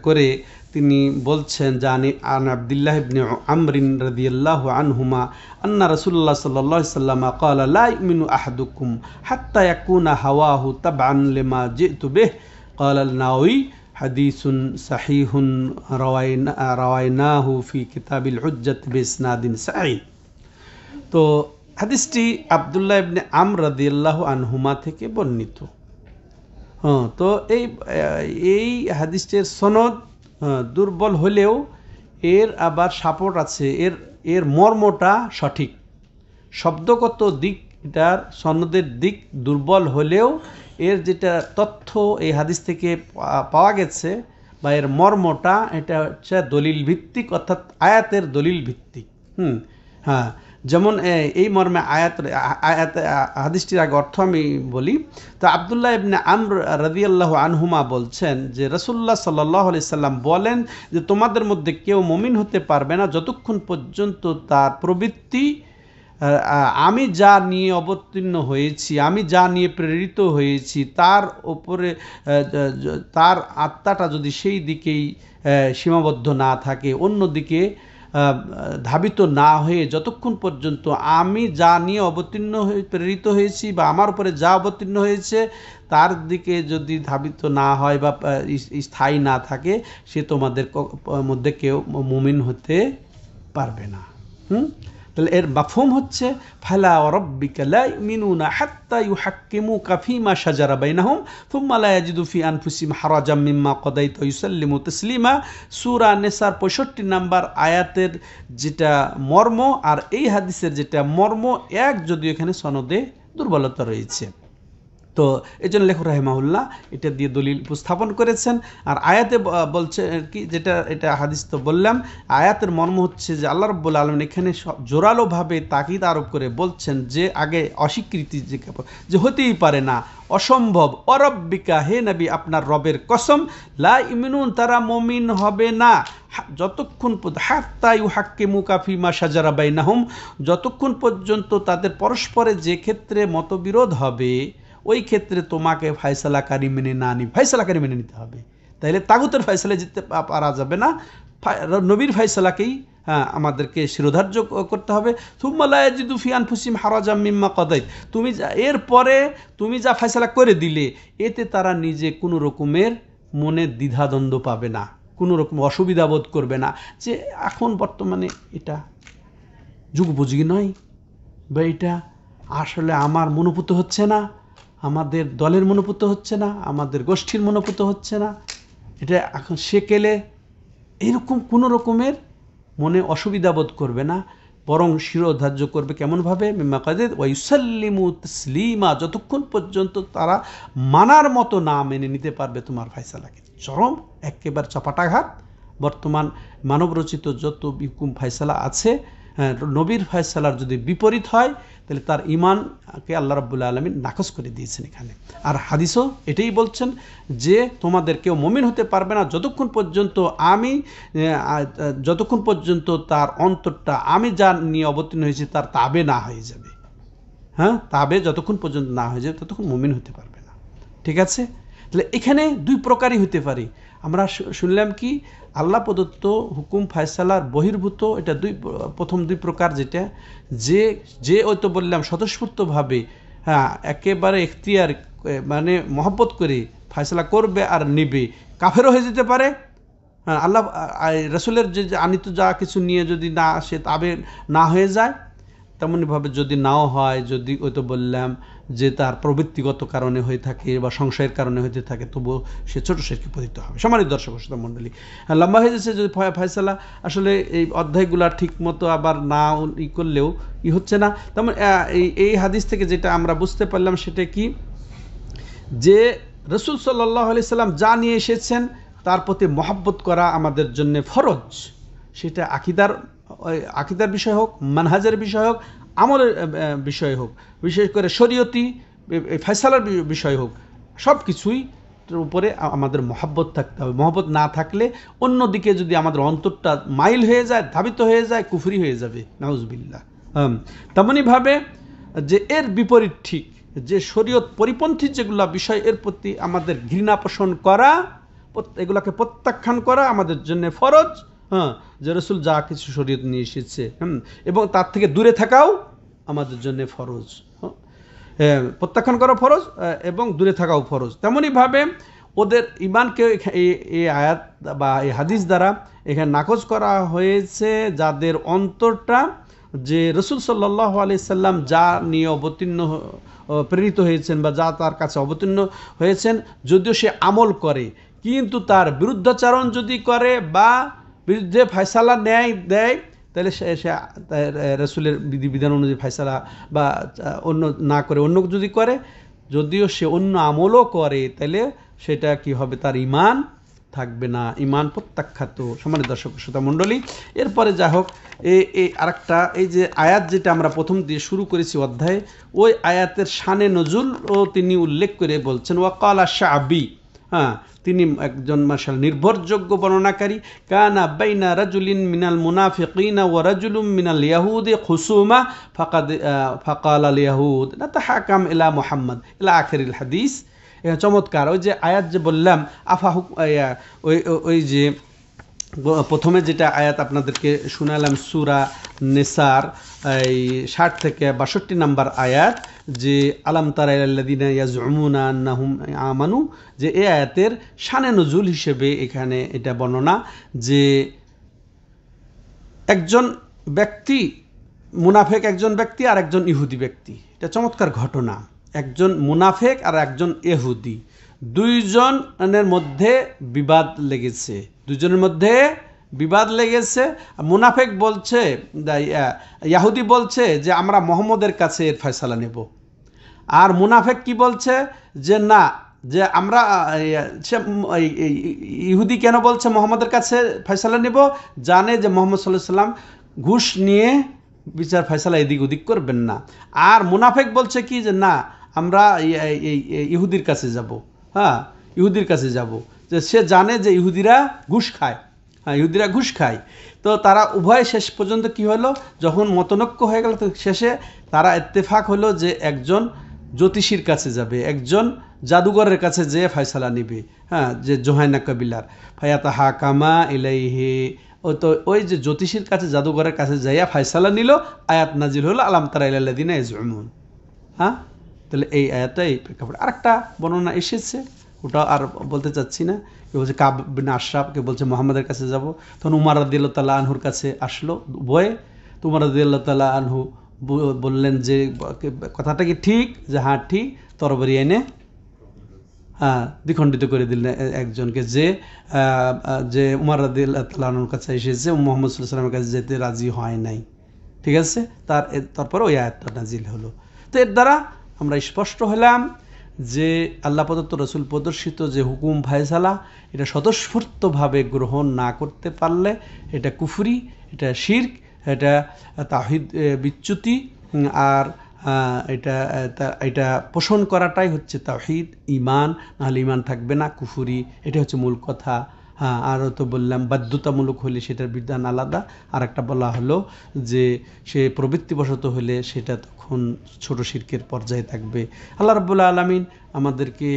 করে তিনি বলছেন, জানি আন আব্দুল্লাহ ইবনে আমর রাদিয়াল্লাহু আনহুমা আন্না রাসূলুল্লাহ সাল্লাল্লাহু আলাইহি ওয়াসাল্লাম ক্বালা লা ইউমিনু আহাদুকুম হাত্তা ইয়াকুনা হাওয়াহু তাবআন লিমা জিতু বিহি। ক্বালা আন-নাওয়ী হাদিসুন সাহিহুন রাওয়াইনাহু ফি কিতাবিল হুজ্জাত বিইসনাদিন সাঈদ। তো হাদিসটি আব্দুল্লাহ ইবনে আমর রাদিয়াল্লাহু আনহুমা থেকে বর্ণিত। তো এই হাদিসটির সনদ দুর্বল হলেও এর আবার সাপোর্ট আছে, এর মর্মটা সঠিক। শব্দগত দিক, এটার সনদের দিক দুর্বল হলেও এর যেটা তথ্য এই হাদিস থেকে পাওয়া গেছে বা এর মর্মটা, এটা হচ্ছে দলিল ভিত্তিক, অর্থাৎ আয়াতের দলিল ভিত্তিক। হ্যাঁ, যেমন এই মর্মে হাদিসটির আগে অর্থ আমি বলি। তো আব্দুল্লাহ ইবনে আমর রাদিয়াল্লাহু আনহুমা বলছেন যে রাসূলুল্লাহ সাল্লাল্লাহু আলাইহি সাল্লাম বলেন যে তোমাদের মধ্যে কেউ মুমিন হতে পারবে না যতক্ষণ পর্যন্ত তার প্রবৃত্তি আমি যা নিয়ে অবতীর্ণ হয়েছি, আমি যা নিয়ে প্রেরিত হয়েছি, তার উপরে তার আত্মাটা যদি সেই দিকেই সীমাবদ্ধ না থাকে, অন্যদিকে ধাবিত না হয়ে যতক্ষণ পর্যন্ত আমি যা নিয়ে অবতীর্ণ হয়ে প্রেরিত হয়েছি বা আমার উপরে যা অবতীর্ণ হয়েছে তার দিকে যদি ধাবিত না হয় বা স্থায়ী না থাকে, সে তোমাদের মধ্যে কেউ মুমিন হতে পারবে না। তাহলে এর মাফহুম হচ্ছে ফালা ওয়ারাব্বিকা লা ইউমিনুনা হাত্তা ইউহাক্কিমুকা ফীমা শাজারা বাইনাহুম থুম্মা লা ইয়াজিদু ফি আনফুসিহিম হারাজাম মিম্মা কাদাইতা ওয়া ইউসাল্লিমু তাসলিমা। সূরা নিসার 65 নম্বর আয়াতের যেটা মর্ম আর এই হাদিসের যেটা মর্ম এক, যদিও এখানে সনদে দুর্বলতা রয়েছে। তো এই জন্য লেখক রাহিমাহুল্লাহ এটা দিয়ে দলিল উপস্থাপন করেছেন। আর আয়াতে বলছে কি, যেটা এটা হাদিস তো বললাম, আয়াতের মর্ম হচ্ছে যে আল্লাহ রাব্বুল আলামিন এখানে জোরালোভাবে তাকিদ আরোপ করে বলছেন যে আগে অস্বীকৃতি যে হতেই পারে না, অসম্ভব, অরব্বিকা, হে নবী আপনার রবের কসম, লা ইউমিনুন তারা মুমিন হবে না যতক্ষণ হাত্তা ইউহাক্কিমুকা ফীমা শাজারা বাইনাহুম, যতক্ষণ পর্যন্ত তাদের পরস্পরে যে ক্ষেত্রে মতবিরোধ হবে ওই ক্ষেত্রে তোমাকে ফায়সালাকারী মেনে না ফায়সালাকারী মেনে নিতে হবে। তাইলে তাগুতের ফায়সালায় যেতে পারা যাবে না, নবীর ফায়সালাকেই আমাদেরকে শিরোধার্য করতে হবে। থুম্মা লা ইয়াজিদু ফি আনফুসিহিম হারাজাম মিম্মা কাদাইত, তুমি এরপরে তুমি যা ফায়সালা করে দিলে এতে তারা নিজে কোনো রকমের মনে দ্বিধাদ্বন্দ্ব পাবে না, কোনো রকম অসুবিধা বোধ করবে না যে এখন বর্তমানে এটা যুগোপযোগী নয় বা এটা আসলে আমার মনোভূত হচ্ছে না, আমাদের দলের মনোভূত হচ্ছে না, আমাদের গোষ্ঠীর মনোভূত হচ্ছে না, এটা এখন সেকেলে এরকম কোনো রকমের মনে অসুবিধা বোধ করবে না, বরং শিরোধার্য করবে কেমনভাবে, মিম্মা কাদাইত ওয়া ইউসাল্লিমু তাসলিমা, যতক্ষণ পর্যন্ত তারা মানার মতো না মেনে নিতে পারবে তোমার ফায়সালাকে। চরম একেবারে চপাটাঘাত বর্তমান মানবরচিত যত হুকুম ফায়সালা আছে, নবীর ফায়সালার যদি বিপরীত হয় তাহলে তার ঈমানকে আল্লাহ রাব্বুল আলামিন নাকচ করে দিয়েছেন এখানে। আর হাদিসও এটাই বলছেন যে তোমাদের কেউ মুমিন হতে পারবে না যতক্ষণ পর্যন্ত তার অন্তরটা আমি যা নিয়ে অবতীর্ণ হয়েছি তার তাবে না হয়ে যাবে। তাবে যতক্ষণ পর্যন্ত না হয়ে যাবে ততক্ষণ মুমিন হতে পারবে না। ঠিক আছে? তাহলে এখানে দুই প্রকারই হতে পারে। আমরা শুনলাম কি আল্লাহ প্রদত্ত হুকুম ফায়সালার বহির্ভূত, এটা প্রথম দুই প্রকার, যেটা যে ওই তো বললাম স্বতঃস্ফূর্তভাবে একেবারে এখতিয়ার মানে মহব্বত করে ফায়সালা করবে আর নিবে, কাফেরও হয়ে যেতে পারে। আল্লাহ রাসূলের যে আনিত যা কিছু নিয়ে যদি না সে তাবে না হয়ে যায়, তেমনইভাবে যদি নাও হয়, যদি ওই তো বললাম যে তার প্রবৃত্তিগত কারণে হয়ে থাকে বা সংশয়ের কারণে হতে থাকে, তবুও সে ছোট শিরকে পতিত হবে। সম্মানিত দর্শক শ্রোতা মণ্ডলী, লম্বা হয়ে যাচ্ছে যদি ফায়সালা আসলে এই অধ্যায়গুলা ঠিক মতো আবার না করলেও হচ্ছে না। তেমন এই হাদিস থেকে যেটা আমরা বুঝতে পারলাম সেটা কি, যে রাসূল সাল্লাল্লাহু আলাইহি সাল্লাম যা নিয়ে এসেছেন তার প্রতি মহব্বত করা আমাদের জন্য ফরজ, সেটা আকিদার বিষয় হোক, মানহাজের বিষয় হোক, আমলের বিষয় হোক, বিশেষ করে শরীয়তি ফায়সালার বিষয় হোক, সব কিছুই উপরে আমাদের মহব্বত থাকতে হবে। মহব্বত না থাকলে অন্যদিকে যদি আমাদের অন্তরটা মাইল হয়ে যায়, ধাবিত হয়ে যায়, কুফরি হয়ে যাবে, নাউজুবিল্লাহ। তেমনইভাবে যে এর বিপরীত ঠিক, যে শরীয়ত পরিপন্থী যেগুলো বিষয় এর প্রতি আমাদের ঘৃণা পোষণ করা, এগুলাকে প্রত্যাখ্যান করা আমাদের জন্য ফরজ। যে রাসূল যা কিছু শরীয়ত নিয়ে এসেছে এবং তার থেকে দূরে থাকাও আমাদের জন্য ফরজ, প্রত্যাখ্যান করা ফরজ এবং দূরে থাকাও ফরজ। তেমনইভাবে ওদের ঈমানকে এই আয়াত বা এই হাদিস দ্বারা এখানে নাকচ করা হয়েছে, যাদের অন্তরটা যে রাসূল সাল্লাল্লাহু আলাইহি সাল্লাম যা নিয়ে প্রেরিত হয়েছেন বা যা তার কাছে অবতীর্ণ হয়েছেন, যদিও সে আমল করে কিন্তু তার বিরুদ্ধাচরণ যদি করে বা বিরুদ্ধে ফায়সালা দেয়, তাহলে সে রাসূলের বিধিবিধান অনুযায়ী ফায়সালা বা অন্য না করে অন্য যদি করে, যদিও সে অন্য আমলও করে, তাহলে সেটা কি হবে, তার ঈমান থাকবে না, ঈমান প্রত্যাখ্যাত। সম্মানিত দর্শক শ্রোতা মণ্ডলী, এরপরে যা হোক এই আরেকটা, এই যে আয়াত যেটা আমরা প্রথম দিয়ে শুরু করেছি অধ্যায়ে, ওই আয়াতের শানে নজুল ও তিনি উল্লেখ করে বলছেন ওয়াকালা শাআবি, তিনি একজন মাশাল নির্ভরযোগ্য বর্ণনাকারী, কানা বাইনা রাজুলিন মিনাল মুনাফিকিনা ওয়া রাজুলুম মিনাল ইয়াহুদি খুসুমা ফাকালা আল ইয়াহুদ নাতাহাকাম ইলা মুহাম্মদ ইলা আখিরিল হাদিস। চমৎকার। ওই যে আয়াত যে বললাম ওই যে প্রথমে যেটা আয়াত আপনাদেরকে শুনালাম সূরা নিসার এই 60 থেকে 62 নম্বর আয়াত, যে আলাম তারা ইলাল্লাযিনা ইয়াজউমুনা আন্নাহুম আমানু, যে এই আয়াতের শানে নুজুল হিসেবে এখানে এটা বর্ণনা যে একজন ব্যক্তি মুনাফেক, একজন ব্যক্তি আর একজন ইহুদি ব্যক্তি, এটা চমৎকার ঘটনা। একজন মুনাফেক আর একজন ইহুদি, দুইজনের মধ্যে বিবাদ লেগেছে, দুজনের মধ্যে বিবাদ লেগেছে। মুনাফেক বলছে, ইহুদি বলছে যে আমরা মুহাম্মদের কাছে এর ফয়সালা নেব, আর মুনাফেক কি বলছে যে না, যে আমরা ইহুদি কেন বলছে মুহাম্মদের কাছে ফয়সালা নেব, জানে যে মুহাম্মদ সাল্লাল্লাহু আলাইহি সাল্লাম ঘুষ নিয়ে বিচার ফয়সালা এদিক ওদিক করবেন না। আর মুনাফেক বলছে কি যে না, আমরা ইহুদির কাছে যাব, হ্যাঁ ইহুদির কাছে যাব, যে সে জানে যে ইহুদিরা ঘুষ খায়, হ্যাঁ ইহুদিরা ঘুষ খায়। তো তারা উভয় শেষ পর্যন্ত কি হলো, যখন মতনৈক্য হয়ে গেল, তো শেষে তারা ইত্তেফাক হলো যে একজন জ্যোতিষীর কাছে যাবে, একজন জাদুঘরের কাছে যেয়ে ফয়সালা নিবে, হ্যাঁ যে জোহাইনা কবিলার ফায়াতাহা কামা ইলাইহি। তো ওই যে জ্যোতিষীর কাছে জাদুঘরের কাছে যাইয়া ফয়সালা নিল, আয়াত নাজিল হলো আলাম তারা ইলাল্লাযিনা ইয়াজউমুন। হ্যাঁ, তাহলে এই আয়াতটা এই প্রেক্ষাপটে আরেকটা বর্ণনা এসেছে, ওটা আর বলতে চাচ্ছি না। কেউ বলছে কাব বিন আশরাফ, কেউ বলছে মুহাম্মাদের কাছে যাব। তখন উমর রাদিয়াল্লাহু তাআলা আনহুর কাছে আসলো উভয়ে। তো উমর রাদিয়াল্লাহু তাআলা আনহু বললেন যে কথাটা কি ঠিক, যে হ্যাঁ ঠিক, তরবারি এনে দ্বিখণ্ডিত করে দিলেন একজনকে, যে উমর রাদিয়াল্লাহু তাআলা আনহুর কাছে এসেছে, মুহাম্মদ সাল্লাল্লাহু আলাইহি ওয়াসাল্লামের কাছে যেতে রাজি হয় নাই। ঠিক আছে, তারপরে ওই আয়াতটা নাজিল হলো। তো এর দ্বারা আমরা স্পষ্ট হলাম যে আল্লাহ প্রদত্ত রসুল প্রদর্শিত যে হুকুম ফায়সালা, এটা স্বতঃস্ফূর্তভাবে গ্রহণ না করতে পারলে এটা কুফরি, এটা শিরক, এটা তাওহীদ বিচ্যুতি, আর এটা পোষণ করাটাই হচ্ছে তাওহীদ, ঈমান, নাহলে ঈমান থাকবে না, কুফরি, এটা হচ্ছে মূল কথা। হ্যাঁ, আরও তো বললাম বাধ্যতামূলক হলে সেটার বিধান আলাদা, আর একটা বলা হলো যে সে প্রবৃত্তিবশত হলে সেটা তখন ছোট শিরকের পর্যায়ে থাকবে। আল্লাহ রাব্বুল আলামিন আমাদেরকে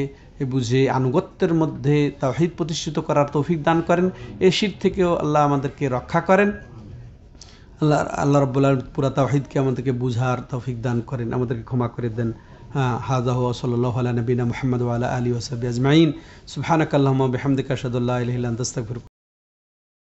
বুঝে আনুগত্যের মধ্যে তাওহীদ প্রতিষ্ঠিত করার তৌফিক দান করেন, এই শিরক থেকেও আল্লাহ আমাদেরকে রক্ষা করেন। আল্লাহ রাব্বুল আলামিন পুরা তাওহীদকে আমাদেরকে বুঝার তৌফিক দান করেন, আমাদেরকে ক্ষমা করে দেন। হাযা হুয়া সাল্লাল্লাহু আলা নবিনা মুহাম্মদ ওয়া আলা আলিহি ওয়া সাহবিহি আজমাইন। সুবহানাকাল্লাহুম্মা ওয়া বিহামদিকা আশহাদু আল্লা ইলাহা ইল্লা আনতা আস্তাগফিরুকা